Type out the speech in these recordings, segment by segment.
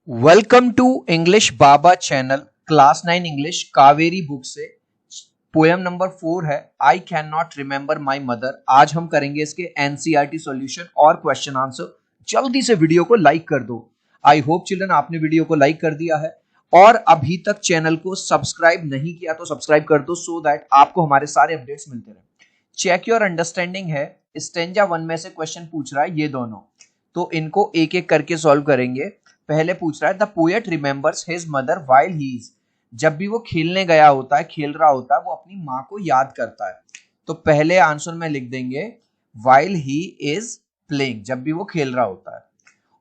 Welcome to English Baba channel class 9 English Kaveri book से poem number 4 है I can not remember my mother. आज हम करेंगे इसके एनसीईआरटी सॉल्यूशन और क्वेश्चन आंसर। जल्दी से वीडियो को लाइक कर दो। आई होप चिल्ड्रन आपने वीडियो को लाइक कर दिया है और अभी तक चैनल को सब्सक्राइब नहीं किया तो सब्सक्राइब कर दो सो दैट आपको हमारे सारे अपडेट्स मिलते रहे। चेक योर अंडरस्टैंडिंग है, स्टेंजा 1 में से क्वेश्चन पूछ रहा है ये दोनों, तो इनको एक एक करके सॉल्व करेंगे। पहले पूछ रहा है the poet remembers his mother while he is. जब भी वो खेलने गया होता है, खेल रहा होता है, वो अपनी माँ को याद करता है। तो पहले आंसर में लिख देंगे व्हाइल ही इज प्लेइंग, जब भी वो खेल रहा होता है।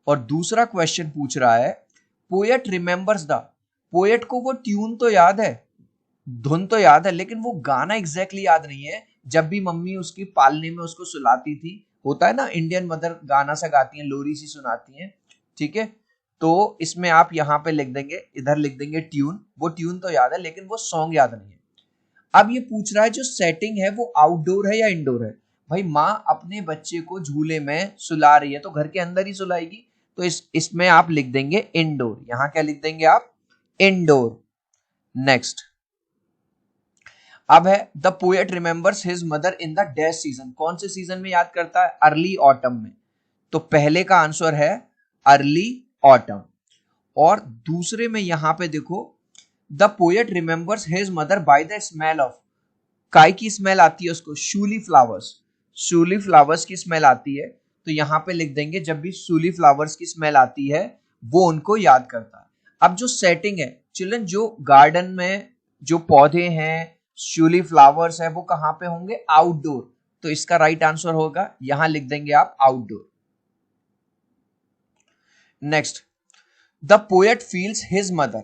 और दूसरा क्वेश्चन पूछ रहा है पोएट रिमेंबर्स द। पोएट को वो ट्यून तो याद है, धुन तो याद है, लेकिन वो गाना एग्जैक्टली याद नहीं है। जब भी मम्मी उसकी पालने में उसको सुलाती थी, होता है ना इंडियन मदर गाना सा गाती हैं, लोरी सी सुनाती हैं, ठीक है। तो इसमें आप यहाँ पे लिख देंगे, इधर लिख देंगे ट्यून। वो ट्यून तो याद है लेकिन वो सॉन्ग याद नहीं है। अब ये पूछ रहा है जो सेटिंग है वो आउटडोर है या इंडोर है। भाई माँ अपने बच्चे को झूले में सुला रही है तो घर के अंदर ही सुलाएगी, तो इसमें आप लिख देंगे इंडोर। यहाँ क्या लिख देंगे आप, इंडोर। नेक्स्ट अब है the poet remembers his mother in the dash season. कौन से सीजन में याद करता है, अर्ली ऑटम में। तो पहले का आंसर है अर्ली ऑटम। और दूसरे में यहां पे देखो the poet remembers his mother by the smell of. काय की स्मेल आती है उसको, शूली फ्लावर्स। शूली फ्लावर्स की स्मेल आती है, तो यहां पे लिख देंगे जब भी शूली फ्लावर्स की स्मेल आती है वो उनको याद करता है। अब जो सेटिंग है चिल्ड्रन, जो गार्डन में जो पौधे हैं, शूली फ्लावर्स है, वो कहां पे होंगे, आउटडोर। तो इसका राइट आंसर होगा, यहां लिख देंगे आप outdoor. Next the poet feels his mother.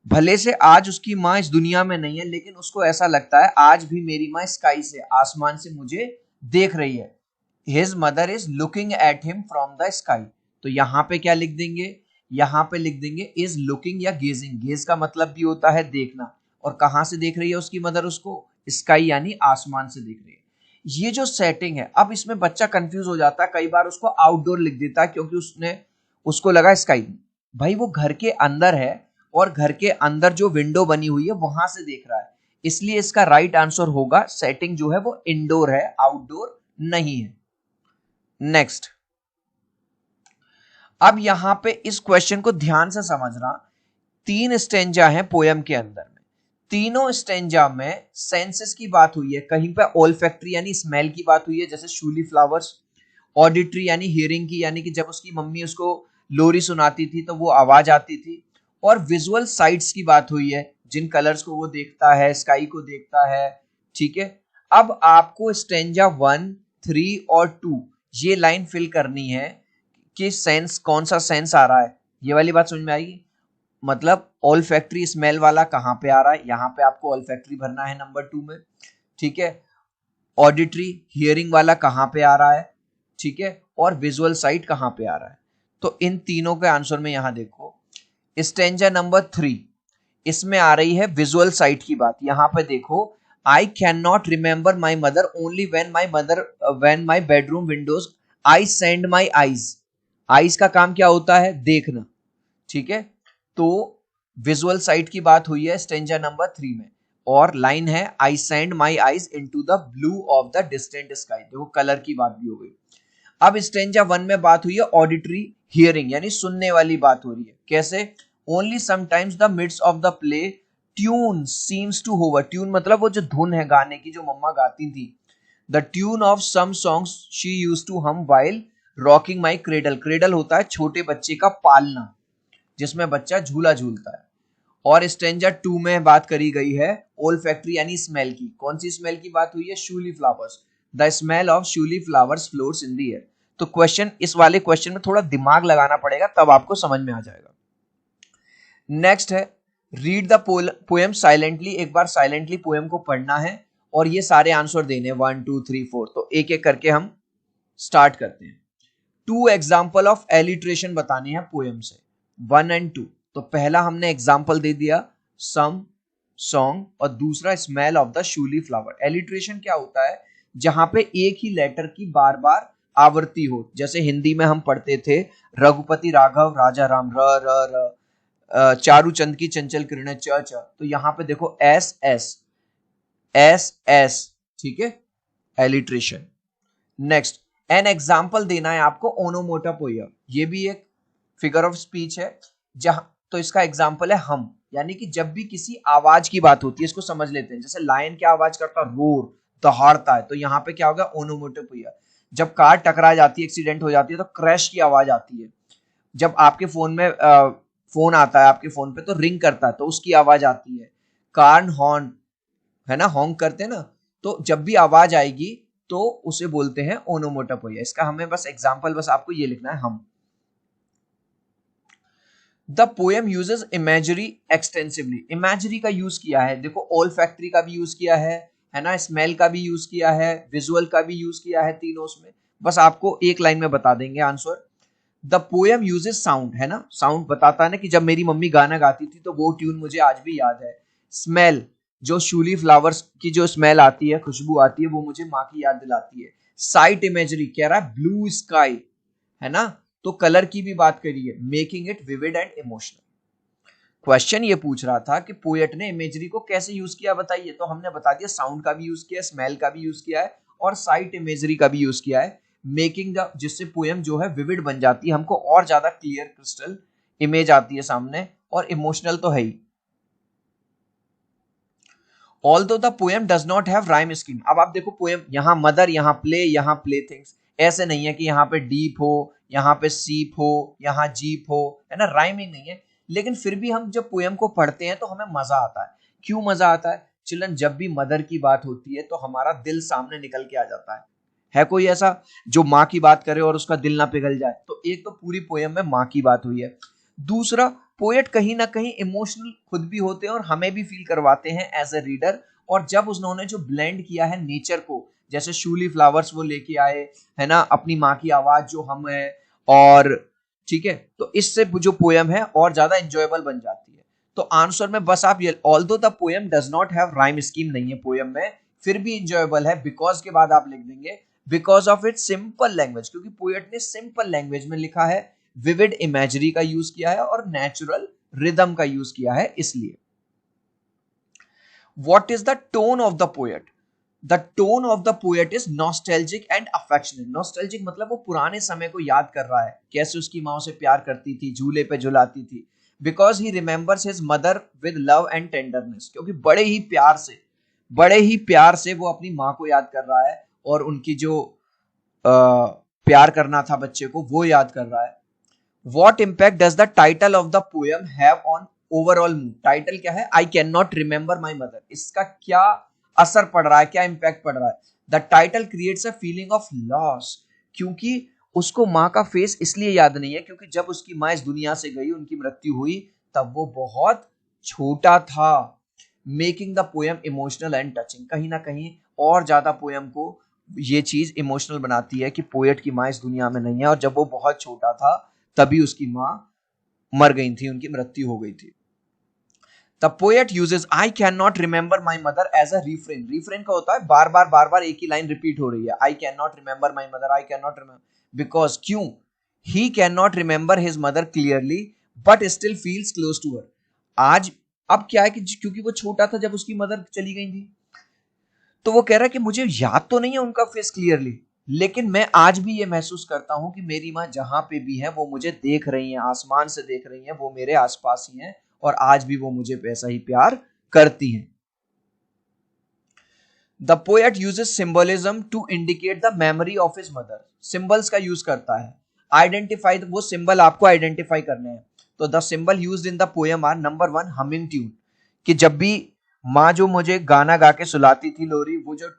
भले से आज उसकी माँ इस दुनिया में नहीं है, लेकिन उसको ऐसा लगता है आज भी मेरी माँ स्काई से, आसमान से मुझे देख रही है। His mother is looking at him from the sky. तो यहाँ पे क्या लिख देंगे, यहाँ पे लिख देंगे इज लुकिंग या गेजिंग। गेज का मतलब भी होता है देखना, और कहाँ से देख रही है उसकी मदर उसको, स्काई यानी आसमान से देख रही है। ये जो सेटिंग है, अब इसमें बच्चा कंफ्यूज हो जाता है, कई बार उसको आउटडोर लिख देता है क्योंकि उसको लगा स्काई। भाई वो घर के अंदर है और घर के अंदर जो विंडो बनी हुई है वहां से देख रहा है, इसलिए इसका राइट आंसर होगा सेटिंग जो है वो इंडोर है, आउटडोर नहीं है। नेक्स्ट अब यहां पे इस क्वेश्चन को ध्यान से समझना। 3 स्टेंजा हैं पोयम के अंदर में, तीनों स्टेंजा में सेंसेस की बात हुई है। कहीं पे ओल्फैक्टरी यानी स्मेल की बात हुई है, जैसे शूली फ्लावर्स। ऑडिटरी यानी हियरिंग की, यानी कि जब उसकी मम्मी उसको लोरी सुनाती थी तो वो आवाज आती थी। और विजुअल साइट्स की बात हुई है, जिन कलर्स को वो देखता है, स्काई को देखता है, ठीक है। अब आपको स्टेंजा 1, 3 और 2 ये लाइन फिल करनी है कि सेंस, कौन सा सेंस आ रहा है, ये वाली बात समझ में आएगी। मतलब ऑल फैक्ट्री स्मेल वाला कहाँ पे आ रहा है, यहाँ पे आपको ऑल फैक्ट्री भरना है नंबर 2 में, ठीक है। ऑडिटरी हियरिंग वाला कहाँ पे आ रहा है, ठीक है, और विजुअल साइट कहाँ पे आ रहा है। तो इन तीनों के आंसर में यहां देखो स्टेंजा नंबर 3, इसमें आ रही है विजुअल साइट की बात। यहां पे देखो आई can not remember my mother only when my bedroom Windows I send my eyes. Eyes का काम क्या होता है, देखना, ठीक है। तो विजुअल साइट की बात हुई है स्टेंजा नंबर 3 में, और लाइन है I send my eyes into the blue of the distant sky. देखो कलर की बात भी हो गई। अब स्टेंजा 1 में बात हुई है ऑडिटरी हियरिंग यानी सुनने वाली बात हो रही है। कैसे, only sometimes the midst of the play tune seems to hover. Tune मतलब वो जो धुन है गाने की जो मम्मा गाती थी। The tune of some songs she used to hum while rocking my cradle. Cradle होता है छोटे बच्चे का पालना, जिसमें बच्चा झूला झूलता है। और स्टेंजा 2 में बात करी गई है ओल फैक्ट्री यानी स्मेल की। कौन सी स्मेल की बात हुई है, shiuli flowers. The smell of shiuli flowers floats in the air. तो क्वेश्चन, इस वाले क्वेश्चन में थोड़ा दिमाग लगाना पड़ेगा तब आपको समझ में आ जाएगा। नेक्स्ट है रीड द पोएम साइलेंटली। एक बार साइलेंटली पोएम को पढ़ना है और ये सारे आंसर देने 1 2 3 4। तो एक एक करके हम स्टार्ट करते हैं। 2 एग्जाम्पल ऑफ एलिट्रेशन बताने हैं पोएम से, 1 और 2। तो पहला हमने एग्जाम्पल दे दिया सम सॉन्ग, और दूसरा smell of the shiuli flower. Alliteration क्या होता है, जहां पे एक ही लेटर की बार बार आवर्ती हो। जैसे हिंदी में हम पढ़ते थे रघुपति राघव राजा राम, र र र, चारू चंद की चंचल किरणें, च च, तो यहाँ पे देखो एस एस, एस एस, ठीक है, एलिट्रेशन। नेक्स्ट, एन एग्जाम्पल देना है आपको ओनोमोटोपोइया, ये भी एक फिगर ऑफ स्पीच है जहां, तो इसका एग्जाम्पल है हम, यानी कि जब भी किसी आवाज की बात होती है, इसको समझ लेते हैं। जैसे लायन क्या आवाज करता है, रोर, दहाड़ता है, तो यहाँ पे क्या होगा, ओनोमोटोपोइया। जब कार टकरा जाती है, एक्सीडेंट हो जाती है, तो क्रैश की आवाज आती है। जब आपके फोन में फोन आता है आपके फोन पे, तो रिंग करता है, तो उसकी आवाज आती है। कार हॉर्न, है ना, हॉन्क करते हैं ना, तो जब भी आवाज आएगी तो उसे बोलते हैं ओनोमोटोपोइया। इसका हमें बस एग्जांपल, बस आपको ये लिखना है, हम। The poem uses imagery extensively, imagery का यूज किया है, देखो ऑल फैक्ट्री का भी यूज किया है ना, स्मेल का भी यूज किया है, विजुअल का भी यूज किया है, तीनों उसमें। बस आपको एक लाइन में बता देंगे answer. The poem uses sound, है ना, साउंड बताता है ना कि जब मेरी मम्मी गाना गाती थी तो वो ट्यून मुझे आज भी याद है। स्मेल, जो शूली फ्लावर्स की जो स्मेल आती है, खुशबू आती है, वो मुझे माँ की याद दिलाती है। साइट इमेजरी कह रहा है ब्लू स्काई, है ना, तो कलर की भी बात करिए, making it vivid and emotional. Question ये पूछ रहा था कि पोएट ने इमेजरी को कैसे यूज किया, बताइए, तो हमने बता दिया साउंड का भी यूज किया है, स्मेल का भी यूज किया है, और साइट इमेजरी का भी यूज किया है, मेकिंग द, जिससे पोएम जो है विविड बन जाती है, हमको और ज्यादा क्लियर क्रिस्टल इमेज आती है सामने, और इमोशनल तो है ही। Although the poem does not have rhyme scheme, अब आप देखो पोएम, यहाँ मदर, यहाँ प्ले थिंग्स, ऐसे नहीं है कि यहाँ पे डीप हो, यहाँ पे सीप हो, यहाँ जीप हो, है ना, राइमिंग नहीं है। लेकिन फिर भी हम जब पोएम को पढ़ते हैं तो हमें मजा आता है। क्यों मजा आता है चिल्ड्रन? जब भी मदर की बात होती है तो हमारा दिल सामने निकल के आ जाता है कोई ऐसा जो माँ की बात करे और उसका दिल ना पिघल जाए? तो एक तो पूरी पोएम में माँ की बात हुई है, दूसरा पोएट कहीं ना कहीं इमोशनल खुद भी होते हैं और हमें भी फील करवाते हैं एज ए रीडर। और जब उन्होंने जो ब्लेंड किया है नेचर को, जैसे शूली फ्लावर्स वो लेके आए, है ना, अपनी माँ की आवाज जो हम है, और ठीक है, तो इससे जो पोएम है और ज्यादा एंजॉयबल बन जाती है। तो आंसर में बस आप ये, although the poem does not have rhyme scheme नहीं है पोएम में, फिर भी इंजॉयबल है। बिकॉज के बाद आप लिख देंगे because of it simple language, क्योंकि पोएट ने सिंपल लैंग्वेज में लिखा है, विविड इमेजरी का यूज किया है और नेचुरल रिदम का यूज किया है, इसलिए। What is the tone of the poet? The tone of the poet is nostalgic and affectionate. Nostalgic मतलब वो पुराने समय को याद कर रहा है, कैसे उसकी माँ उसे प्यार करती थी, झूले पे झुलाती थी। Because he remembers his mother with love and tenderness. क्योंकि बड़े ही प्यार से वो अपनी माँ को याद कर रहा है, और उनकी जो प्यार करना था बच्चे को, वो याद कर रहा है। What impact does the title of the poem have on overall mood? Title क्या है? I cannot remember my mother. इसका क्या असर पड़ रहा है, क्या इम्पैक्ट पड़ रहा है? The title creates a feeling of loss. क्योंकि उसको माँ का फेस इसलिए याद नहीं है क्योंकि जब उसकी माँ इस दुनिया से गई, उनकी मृत्यु हुई, तब वो बहुत छोटा था। Making the poem emotional and touching, कहीं ना कहीं और ज्यादा पोएम को ये चीज इमोशनल बनाती है कि पोएट की माँ इस दुनिया में नहीं है, और जब वो बहुत छोटा था तभी उसकी माँ मर गई थी, उनकी मृत्यु हो गई थी। The poet uses I can not remember my mother as a refrain. Refrain का होता है बार बार एक ही लाइन रिपीट हो रही है, I can not remember my mother, I can not remember, because क्यों? He can not remember his mother clearly but still feels close to her. आज अब क्या है कि क्योंकि वो छोटा था जब उसकी मदर चली गई थी, तो वो कह रहा है कि मुझे याद तो नहीं है उनका फेस क्लियरली, लेकिन मैं आज भी ये महसूस करता हूं कि मेरी माँ जहां पे भी है वो मुझे देख रही हैं, आसमान से देख रही हैं, वो मेरे आसपास ही हैं, और आज भी वो मुझे वैसा ही प्यार करती हैं। The poet uses symbolism to indicate the memory of his mother. Symbols का यूज करता है, आइडेंटिफाई, वो सिंबल आपको आइडेंटिफाई करने हैं। तो the symbol used in the poem are, number 1 humming tune, कि जब भी माँ जो मुझे गाना गा के सुलाती थी लोरी, वो जो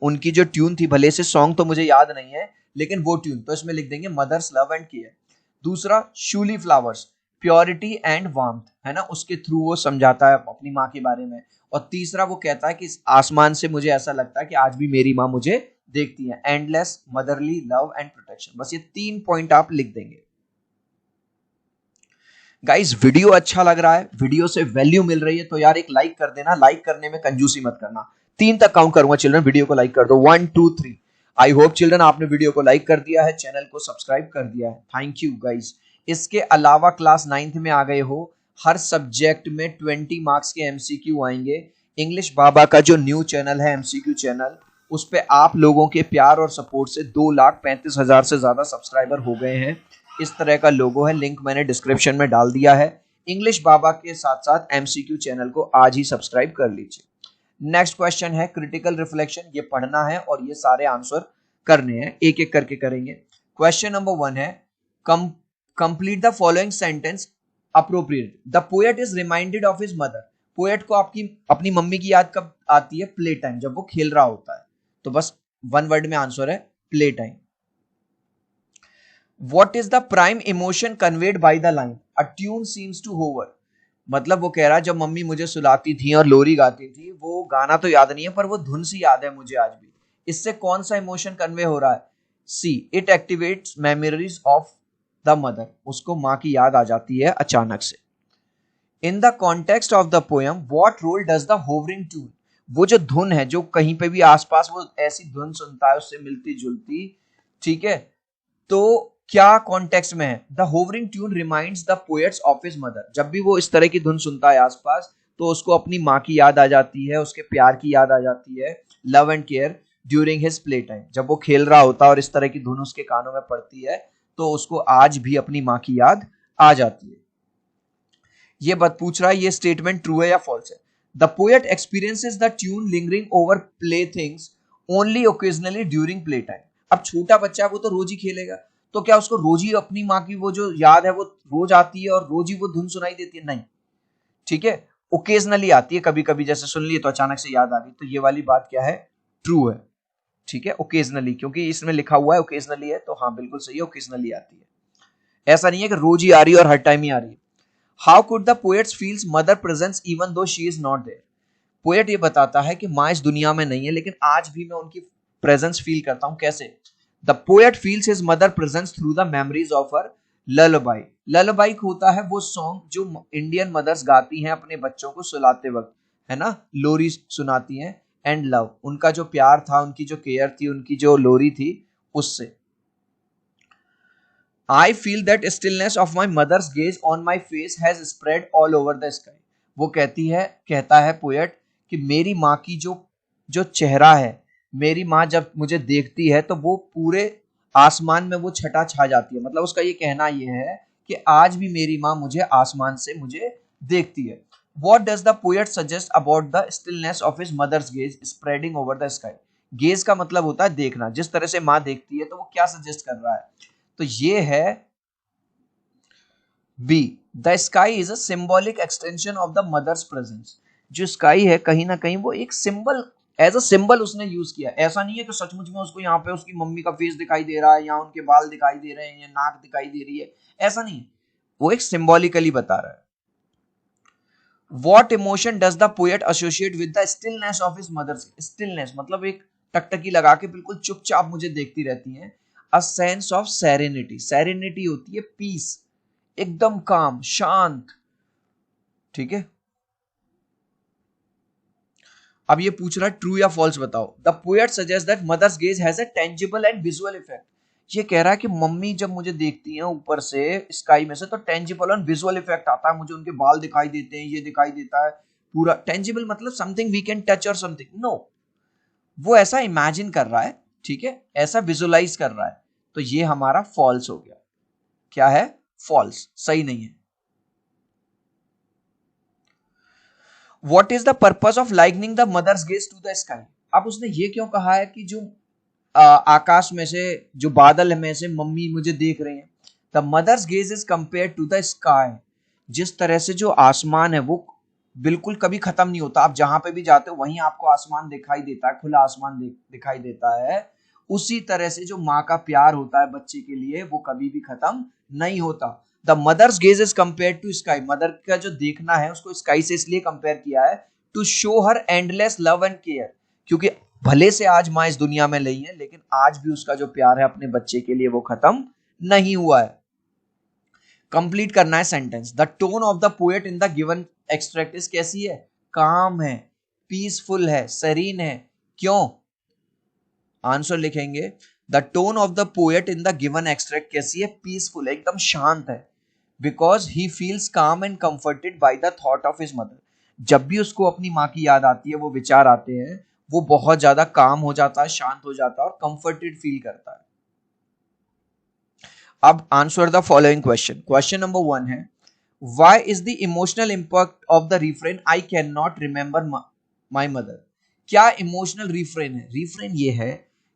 उनकी जो ट्यून थी, भले से सॉन्ग तो मुझे याद नहीं है लेकिन वो ट्यून, तो इसमें लिख देंगे मदर्स लव एंड केयर। दूसरा शूली फ्लावर्स, प्योरिटी एंड वार्मथ, है ना, उसके थ्रू वो समझाता है अपनी माँ के बारे में। और तीसरा वो कहता है कि आसमान से मुझे ऐसा लगता है कि आज भी मेरी माँ मुझे देखती है, endless motherly love and protection. बस ये 3 पॉइंट आप लिख देंगे। गाइस वीडियो अच्छा लग रहा है, वीडियो से वैल्यू मिल रही है, तो यार एक लाइक कर देना, लाइक करने में कंजूसी मत करना। 3 तक काउंट करूंगा चिल्ड्रन, वीडियो को लाइक कर दो, 1 2 3। आई होप चिल्ड्रन आपने वीडियो को लाइक कर दिया है, चैनल को सब्सक्राइब कर दिया है। Thank you guys. इसके अलावा क्लास 9th में आ गए हो, हर सब्जेक्ट में 20 मार्क्स के एमसीक्यू आएंगे। इंग्लिश बाबा का जो न्यू चैनल है एमसीक्यू चैनल, उस पे आप लोगों के प्यार और सपोर्ट से 2,35,000 से ज्यादा सब्सक्राइबर हो गए हैं। इस तरह का लोगो है, लिंक मैंने डिस्क्रिप्शन में डाल दिया है। इंग्लिश बाबा के साथ साथ एमसीक्यू चैनल को आज ही सब्सक्राइब कर लीजिए। नेक्स्ट क्वेश्चन है क्रिटिकल रिफ्लेक्शन, ये पढ़ना है और ये सारे आंसर करने हैं, एक एक करके करेंगे। क्वेश्चन नंबर 1 है complete the following sentence appropriate. The poet is reminded of his mother. Poet को आपकी अपनी मम्मी की याद कब आती है? प्ले टाइम, जब वो खेल रहा होता है। तो बस 1 वर्ड में आंसर है play time. What is the prime emotion conveyed by the line? A tune seems to hover. मतलब वो कह रहा है जब मम्मी मुझे सुलाती थी और लोरी गाती थी, वो गाना तो याद नहीं है पर वो धुन सी याद है मुझे आज भी। इससे कौन सा इमोशन कन्वे हो रहा है? See, it activates memories of the mother. उसको माँ की याद आ जाती है अचानक से। In the context of the poem what role does the hovering tune. वो जो धुन है, जो कहीं पे भी आसपास वो ऐसी धुन सुनता है उससे मिलती जुलती, ठीक है, तो क्या कॉन्टेक्स्ट में है? The hovering tune reminds the poets of his mother. जब भी वो इस तरह की धुन सुनता है आसपास, तो उसको अपनी माँ की याद आ जाती है, उसके प्यार की याद आ जाती है, love and care during his play time. जब वो खेल रहा होता है और इस तरह की धुन उसके कानों में पड़ती है, तो उसको आज भी अपनी माँ की याद आ जाती है। ये बात पूछ रहा है, ये स्टेटमेंट ट्रू है या फॉल्स है? The poet experiences the tune lingering over play things only occasionally during play time. अब छोटा बच्चा है, वो तो रोज ही खेलेगा, तो क्या उसको रोज ही अपनी माँ की वो जो याद है वो रोज आती है और रोज ही वो धुन सुनाई देती है? नहीं, ठीक है, ओकेजनली आती है, कभी कभी जैसे सुन लिए तो अचानक से याद आ गई। तो ये वाली बात क्या है? ट्रू है, ठीक है, ओकेजनली, क्योंकि इसमें लिखा हुआ है ओकेजनली है, तो हाँ बिल्कुल सही है, ओकेजनली आती है। ऐसा नहीं है कि रोज ही आ रही है और हर टाइम ही आ रही है। How could the poets feels mother presence even though she is not there. Poet ये बताता है कि माँ इस दुनिया में नहीं है, लेकिन आज भी मैं उनकी प्रेजेंस फील करता हूं। कैसे? The poet feels his mother presence through the memories of her lullaby. Lullaby होता है वो सॉन्ग जो इंडियन मदर्स गाती हैं अपने बच्चों को सुलाते वक्त, है ना, लोरी सुनाती हैं। एंड लव, उनका जो प्यार था, उनकी जो केयर थी, उनकी जो लोरी थी, उससे। I feel that stillness of my mother's gaze on my face has spread all over the sky. वो कहता है पोएट कि मेरी माँ की जो जो चेहरा है, मेरी माँ जब मुझे देखती है तो वो पूरे आसमान में वो छटा छा जाती है। मतलब उसका ये कहना ये है कि आज भी मेरी माँ मुझे आसमान से मुझे देखती है। What does the poet suggest about the stillness of his mother's gaze spreading over the sky? Gauge का मतलब होता है देखना, जिस तरह से माँ देखती है, तो वो क्या सजेस्ट कर रहा है? तो ये है B, the sky is a symbolic extension of the mother's presence. जो स्काई है कहीं ना कहीं वो एक सिंबल, एज अ सिंबल उसने यूज किया। ऐसा नहीं है कि सचमुच में उसको यहाँ पे उसकी मम्मी का फेस दिखाई दे रहा है, या उनके बाल दिखाई दे रहे हैं, या नाक दिखाई दे रही है, ऐसा नहीं है, वो एक सिंबॉलिकली बता रहा है। What emotion does the poet associate with the stillness of his mother's. Stillness मतलब एक टकटकी लगा के बिल्कुल चुपचाप मुझे देखती रहती हैं। A sense of serenity, serenity होती है पीस, एकदम काम, शांत, ठीक है। अब ये पूछ रहा है ट्रू या फॉल्स बताओ। The poet suggest that mother's gaze has a tangible and visual effect. ये कह रहा है कि मम्मी जब मुझे देखती हैं ऊपर से स्काई में से, तो टेंजिबल और विजुअल इफेक्ट आता है, मुझे उनके बाल दिखाई देते हैं, ये दिखाई देता है पूरा। टेंजिबल मतलब समथिंग वी कैन टच और समथिंग, नो, वो ऐसा इमेजिन कर रहा है, ठीक है, ऐसा विजुअलाइज कर रहा है। तो ये हमारा फॉल्स हो गया। क्या है? फॉल्स, सही नहीं है। What is the purpose of likening the mother's gaze to the sky? अब उसने ये क्यों कहा है कि जो आकाश में से, जो बादल में से मम्मी मुझे देख रहे हैं। The mother's gaze is compare to the sky. जिस तरह से जो आसमान है वो बिल्कुल कभी खत्म नहीं होता, आप जहां पे भी जाते हो वहीं आपको आसमान दिखाई देता है, खुला आसमान दिखाई देता है। उसी तरह से जो माँ का प्यार होता है बच्चे के लिए, वो कभी भी खत्म नहीं होता। The mother's gaze is compare to sky. Mother का जो देखना है उसको स्काई से इसलिए कंपेयर किया है, to show her endless love and care. क्योंकि भले से आज माँ इस दुनिया में नहीं है, लेकिन आज भी उसका जो प्यार है अपने बच्चे के लिए वो खत्म नहीं हुआ है। कंप्लीट करना है sentence. The tone of the poet in the given extract is कैसी है? काम है, पीसफुल है, सरीन है। क्यों? आंसर लिखेंगे the tone of the poet in the given extract कैसी है, पीसफुल है, एकदम शांत है, बिकॉज ही फील्स काम and comforted by the thought of his mother. जब भी उसको अपनी माँ की याद आती है, वो विचार आते हैं, वो बहुत ज्यादा काम हो जाता है, शांत हो जाता है और कंफर्टेड फील करता है। अब answer the following question. Question number 1 है why is the emotional impact of the refrain I can not remember my mother. क्या इमोशनल रिफ्रेन है? रिफ्रेन ये है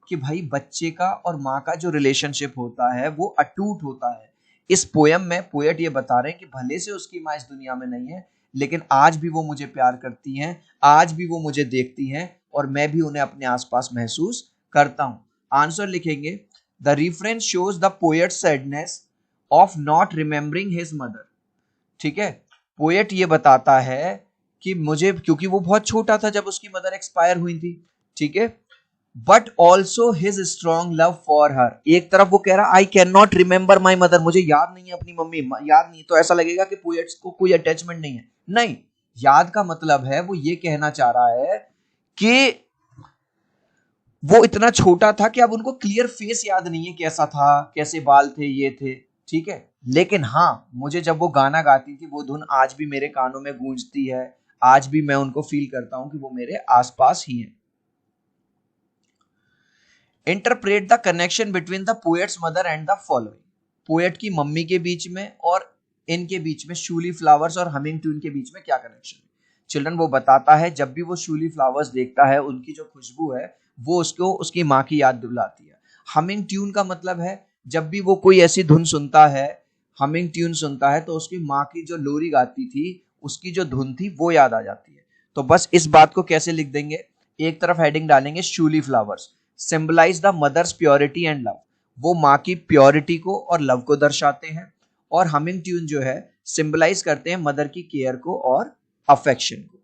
कि भाई बच्चे का और माँ का जो रिलेशनशिप होता है वो अटूट होता है। इस पोयम में पोएट ये बता रहे हैं कि भले से उसकी माँ इस दुनिया में नहीं है, लेकिन आज भी वो मुझे प्यार करती हैं, आज भी वो मुझे देखती हैं और मैं भी उन्हें अपने आसपास महसूस करता हूं। आंसर लिखेंगे the reference shows the poet sadness of not remembering his mother. ठीक है, पोएट ये बताता है कि मुझे, क्योंकि वो बहुत छोटा था जब उसकी मदर एक्सपायर हुई थी, ठीक है, but also his strong love for her. एक तरफ वो कह रहा आई can not remember my mother, मुझे याद नहीं है अपनी मम्मी, याद नहीं, तो ऐसा लगेगा कि पोएट्स को कोई अटैचमेंट नहीं है। नहीं, याद का मतलब है वो ये कहना चाह रहा है कि वो इतना छोटा था कि अब उनको क्लियर फेस याद नहीं है, कैसा था, कैसे बाल थे, ये थे, ठीक है, लेकिन हाँ मुझे जब वो गाना गाती थी वो धुन आज भी मेरे कानों में गूंजती है, आज भी मैं उनको फील करता हूं कि वो मेरे आसपास ही हैं। Interpret the connection between the poets mother and the following. Poet की मम्मी के बीच में और इनके बीच में, शूली फ्लावर्स और हमिंग ट्यून के बीच में क्या कनेक्शन है? चिल्ड्रन वो बताता है जब भी वो शूली फ्लावर्स देखता है, उनकी जो खुशबू है वो उसको उसकी माँ की याद दिलाती है। हमिंग ट्यून का मतलब है जब भी वो कोई ऐसी धुन सुनता है, हमिंग ट्यून सुनता है, तो उसकी माँ की जो लोरी गाती थी, उसकी जो धुन थी वो याद आ जाती है। तो बस इस बात को कैसे लिख देंगे, एक तरफ हेडिंग डालेंगे shiuli flowers symbolise the mother's purity and love, वो माँ की प्योरिटी को और लव को दर्शाते हैं, और हमिंग ट्यून जो है सिंबलाइज करते हैं मदर की केयर को और अफेक्शन को।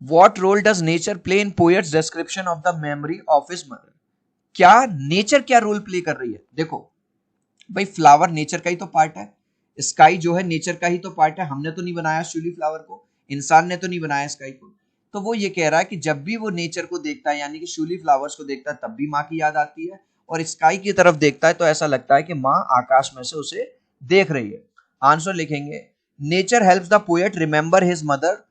What role does nature play in poet's description of the memory of his mother? क्या नेचर क्या रोल प्ले कर रही है? देखो भाई, फ्लावर नेचर का ही तो पार्ट है, स्काई जो है नेचर का ही तो पार्ट है, हमने तो नहीं बनाया शूली फ्लावर को, इंसान ने तो नहीं बनाया स्काई को। तो वो ये कह रहा है कि जब भी वो नेचर को देखता है, यानी कि शूली फ्लावर्स को देखता है, तब भी माँ की याद आती है, और स्काई की तरफ देखता है तो ऐसा लगता है कि माँ आकाश में से उसे देख रही है। आंसर लिखेंगे nature helps the poet remember his mother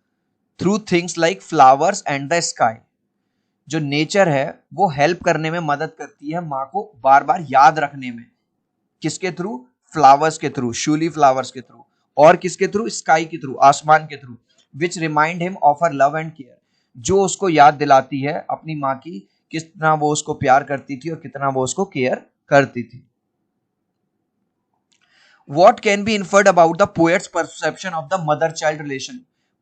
through things like flowers and the sky. जो नेचर है वो हेल्प करने में मदद करती है माँ को बार बार याद रखने में। किसके थ्रू? फ्लावर्स के थ्रू, शूली फ्लावर्स के थ्रू, और किसके थ्रू? स्काई के थ्रू, आसमान के through, which remind him of her love and care, जो उसको याद दिलाती है अपनी माँ की, कितना वो उसको प्यार करती थी और कितना वो उसको केयर करती थी। What can be inferred about the poet's perception of the mother child relation?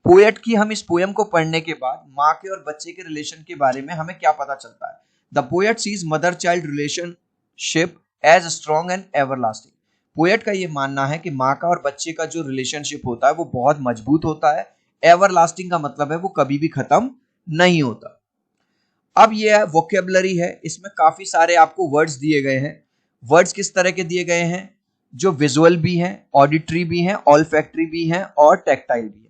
Poet की हम इस पोएम को पढ़ने के बाद माँ के और बच्चे के रिलेशन के बारे में हमें क्या पता चलता है? The poet sees mother child relationship as strong and everlasting. Poet का ये मानना है कि माँ का और बच्चे का जो रिलेशनशिप होता है वो बहुत मजबूत होता है। एवरलास्टिंग का मतलब है वो कभी भी खत्म नहीं होता। अब ये है वोकेबलरी है, इसमें काफी सारे आपको वर्ड्स दिए गए हैं। वर्ड्स किस तरह के दिए गए हैं? जो विजुअल भी हैं, ऑडिटरी भी हैं, ऑल्फैक्टरी भी हैं और टैक्टाइल भी है।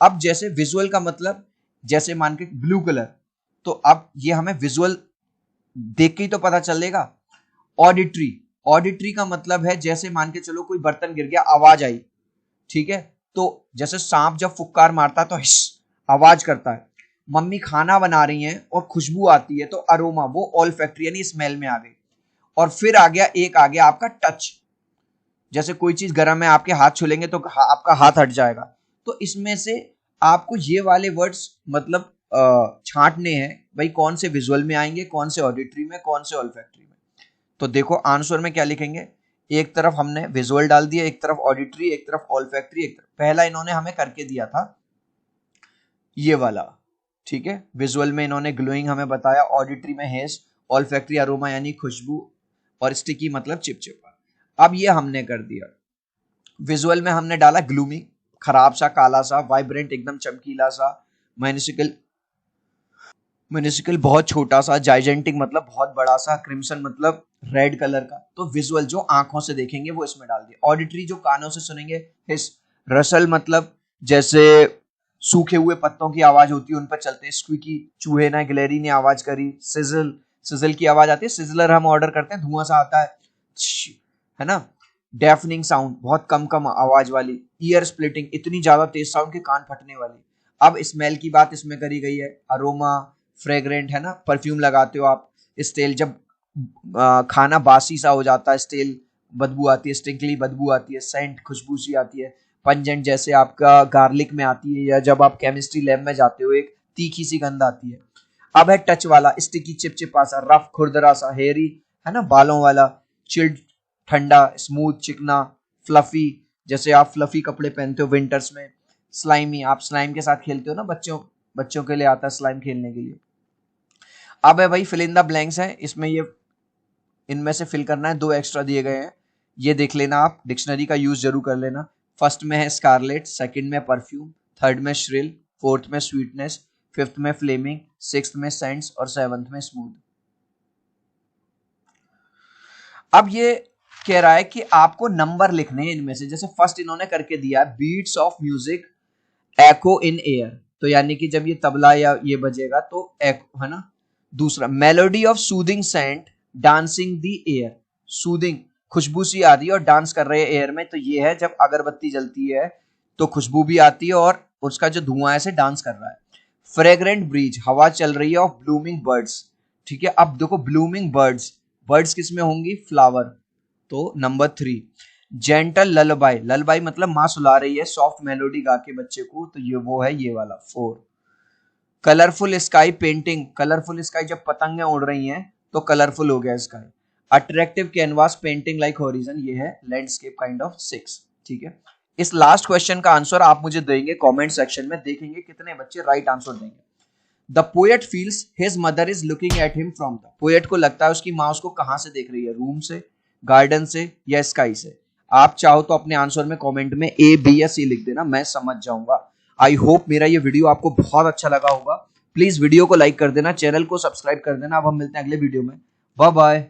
अब जैसे विजुअल का मतलब, जैसे मान के ब्लू कलर, तो अब ये हमें विजुअल देख के ही तो पता चलेगा। ऑडिटरी, ऑडिटरी का मतलब है जैसे मान के चलो कोई बर्तन गिर गया, आवाज आई, ठीक है, तो जैसे सांप जब फुक्कार मारता है तो हिश आवाज करता है। मम्मी खाना बना रही हैं और खुशबू आती है तो अरोमा, वो ऑल्फैक्टरी यानी स्मेल में आ गई। और फिर आ गया आपका टच, जैसे कोई चीज गर्म है, आपके हाथ छुलेंगे तो आपका हाथ हट जाएगा। तो इसमें से आपको ये वाले वर्ड्स मतलब छांटने हैं भाई, कौन से विजुअल में आएंगे, कौन से ऑडिटरी में, कौन से ऑल्फैक्टरी में। तो देखो आंसर में क्या लिखेंगे, एक तरफ हमने विजुअल डाल दिया, एक तरफ ऑडिटरी, एक तरफ ऑल्फैक्टरी, एक तरफ पहला इन्होंने हमें करके दिया था ये वाला, ठीक है, विजुअल में इन्होंने ग्लोइंग हमें बताया, ऑडिटरी में हेस्ट, ऑल्फैक्टरी अरोमा यानी खुशबू, और स्टिकी मतलब चिपचिपा। अब ये हमने कर दिया। विजुअल में हमने डाला ग्लूमी, खराब सा, काला सा, वाइब्रेंट एकदम चमकीला सा, म्यूनिसिकल, म्यूनिसिकल बहुत छोटा सा, जाइजेंटिक मतलब बहुत बड़ा सा, क्रिम्सन मतलब रेड कलर का। तो विजुअल जो आंखों से देखेंगे वो इसमें डाल दिया। ऑडिटरी जो कानों से सुनेंगे, हिस, रसल मतलब जैसे सूखे हुए पत्तों की आवाज होती है, उन पर चलते हैं। स्क्वीकी, चूहे ने, गिलहरी ने आवाज करी। सिजल, सिजल की आवाज आती है। सिजलर हम ऑर्डर करते हैं, धुआं सा आता है ना। डेफनिंग साउंड, बहुत कम कम आवाज वाली। ईयर स्प्लिटिंग, इतनी ज्यादा तेज साउंड के कान फटने वाली। अब स्मेल की बात इसमें करी गई है। अरोमा, फ्रेग्रेंट, है ना, परफ्यूम लगाते हो आप। स्टेल, जब खाना बासी सा हो जाता है, स्टेल बदबू आती है, स्टिंकली बदबू आती है। सेंट, खुशबू सी आती है। पंजेंट, जैसे आपका गार्लिक में आती है, या जब आप केमिस्ट्री लैब में जाते हो एक तीखी सी गंध आती है। अब है टच वाला, स्टिकी, चिपचिपा सा, रफ, खुरदरा सा, हेयरी, है ना, बालों वाला। चिल्ड, ठंडा, स्मूथ, चिकना, फ्लफी, जैसे आप फ्लफी कपड़े पहनते हो विंटर्स में। स्लाइमी, आप स्लाइम के साथ खेलते हो ना, बच्चों के लिए आता है स्लाइम खेलने के लिए। अब है भाई फिल इन द ब्लैंक्स है, इसमें ये इनमें से फिल करना है। 2 एक्स्ट्रा दिए गए हैं, ये देख लेना, आप डिक्शनरी का यूज जरूर कर लेना। फर्स्ट में है स्कारलेट, सेकंड में परफ्यूम, थर्ड में श्रिल, फोर्थ में स्वीटनेस, फिफ्थ में फ्लेमिंग, सिक्स्थ में सेंट्स और सेवंथ में स्मूथ। अब ये कह रहा है कि आपको नंबर लिखने हैं इनमें से। जैसे फर्स्ट इन्होंने करके दिया beats of music echo in air, तो यानी कि जब ये तबला या ये बजेगा तो एको, है ना। दूसरा, melody of soothing scent dancing the air, soothing, खुशबू सी आ रही है और डांस कर रहे हैं एयर में, तो ये है जब अगरबत्ती जलती है तो खुशबू भी आती है और उसका जो धुआं है से डांस कर रहा है। फ्रेग्रेंट ब्रीज, हवा चल रही है ऑफ ब्लूमिंग बर्ड्स, ठीक है। अब देखो ब्लूमिंग बर्ड्स, बर्ड्स किस में होंगी, फ्लावर, तो नंबर 3। जेंटल ललबाई, ललबाई मतलब माँ सुला रही है सॉफ्ट मेलोडी गा के बच्चे को, तो ये वो है ये वाला 4। Colourful sky painting, colourful sky जब पतंगें उड़ रही हैं तो कलरफुल हो गया sky. Attractive canvas painting like horizon, ये है लैंडस्केप काइंड ऑफ 6, ठीक है। इस लास्ट क्वेश्चन का आंसर आप मुझे देंगे कमेंट सेक्शन में, देखेंगे कितने बच्चे राइट आंसर देंगे। The poet feels his mother is looking at him from the, poet को लगता है उसकी माँ उसको कहां से देख रही है, रूम से, गार्डन से या स्काई से। आप चाहो तो अपने आंसर में कमेंट में ए, बी या सी लिख देना, मैं समझ जाऊंगा। आई होप मेरा ये वीडियो आपको बहुत अच्छा लगा होगा। प्लीज वीडियो को लाइक कर देना, चैनल को सब्सक्राइब कर देना। अब हम मिलते हैं अगले वीडियो में, बाय बाय।